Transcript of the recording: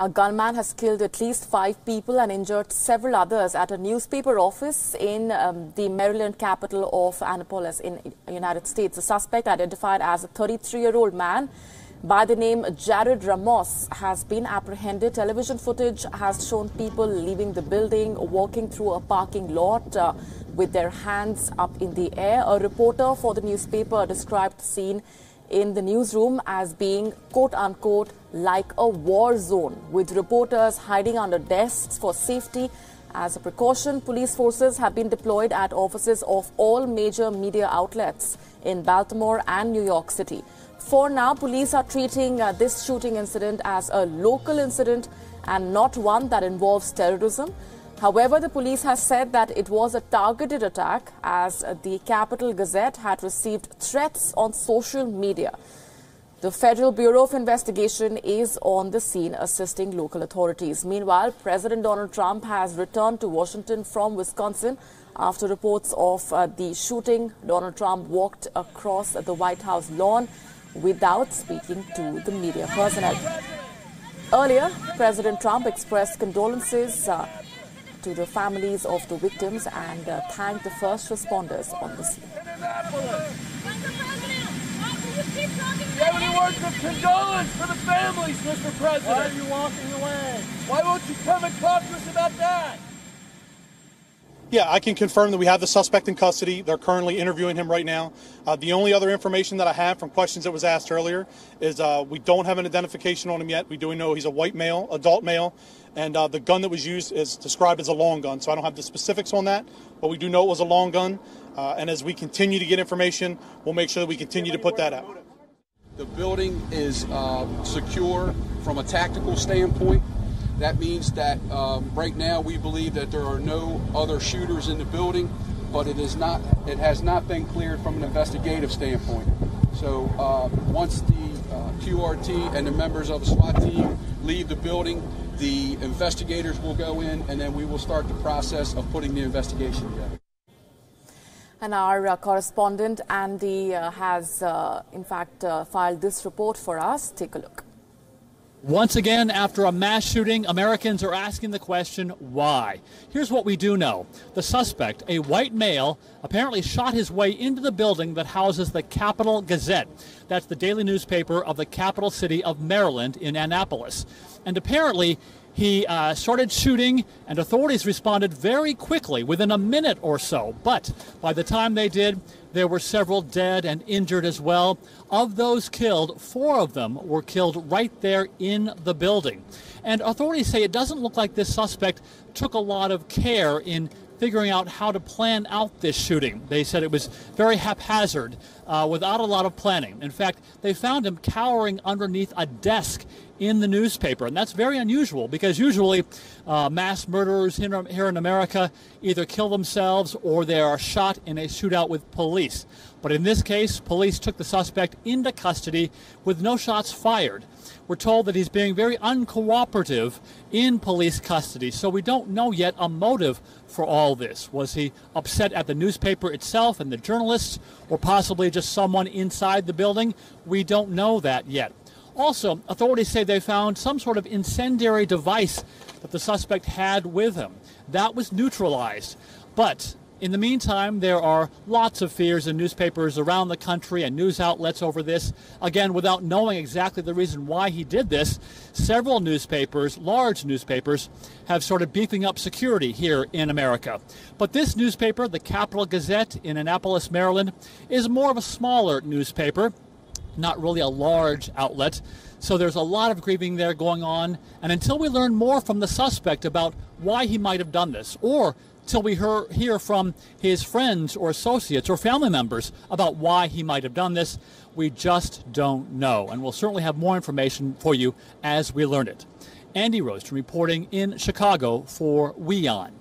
A gunman has killed at least 5 people and injured several others at a newspaper office in the Maryland capital of Annapolis in the United States. The suspect, identified as a 33-year-old man by the name Jared Ramos, has been apprehended. Television footage has shown people leaving the building, walking through a parking lot with their hands up in the air. A reporter for the newspaper described the scene in the newsroom as being, quote-unquote, like a war zone, with reporters hiding under desks for safety. As a precaution, police forces have been deployed at offices of all major media outlets in Baltimore and New York City. For now, police are treating this shooting incident as a local incident and not one that involves terrorism. However, the police has said that it was a targeted attack, as the Capital Gazette had received threats on social media. The Federal Bureau of Investigation is on the scene assisting local authorities. Meanwhile, President Donald Trump has returned to Washington from Wisconsin after reports of the shooting. Donald Trump walked across the White House lawn without speaking to the media personnel. Earlier, President Trump expressed condolences to the families of the victims and thanked the first responders on the scene. Do you have any words of condolence for the families, Mr. President? Why are you walking away? Why won't you come and talk to us about that? Yeah, I can confirm that we have the suspect in custody. They're currently interviewing him right now. The only other information that I have from questions that was asked earlier is we don't have an identification on him yet. We do know he's a white male, adult male, and the gun that was used is described as a long gun. So I don't have the specifics on that, but we do know it was a long gun. And as we continue to get information, we'll make sure that we continue to put that out. The building is secure from a tactical standpoint. That means that right now we believe that there are no other shooters in the building, but it has not been cleared from an investigative standpoint. So once the QRT and the members of the SWAT team leave the building, the investigators will go in, and then we will start the process of putting the investigation together. And our correspondent Andy has, in fact, filed this report for us. Take a look. Once again, after a mass shooting, Americans are asking the question, why? Here's what we do know. The suspect, a white male, apparently shot his way into the building that houses the Capital Gazette. That's the daily newspaper of the capital city of Maryland in Annapolis. And apparently, he started shooting, and authorities responded very quickly, within a minute or so. But by the time they did, there were several dead and injured as well. Of those killed, 4 of them were killed right there in the building. And authorities say it doesn't look like this suspect took a lot of care in figuring out how to plan out this shooting. They said it was very haphazard, without a lot of planning. In fact, they found him cowering underneath a desk in the newspaper, and that's very unusual because usually mass murderers here in America either kill themselves or they are shot in a shootout with police. But in this case, police took the suspect into custody with no shots fired. We're told that he's being very uncooperative in police custody, so we don't know yet a motive for all this. Was he upset at the newspaper itself and the journalists, or possibly just someone inside the building? We don't know that yet. Also, authorities say they found some sort of incendiary device that the suspect had with him. That was neutralized. But in the meantime, there are lots of fears in newspapers around the country and news outlets over this. Again, without knowing exactly the reason why he did this, several newspapers, large newspapers, have started beefing up security here in America. But this newspaper, the Capital Gazette in Annapolis, Maryland, is more of a smaller newspaper, not really a large outlet. So there's a lot of grieving there going on. And until we learn more from the suspect about why he might have done this, or till we hear from his friends or associates or family members about why he might have done this, we just don't know. And we'll certainly have more information for you as we learn it. Andy Roaston reporting in Chicago for WION.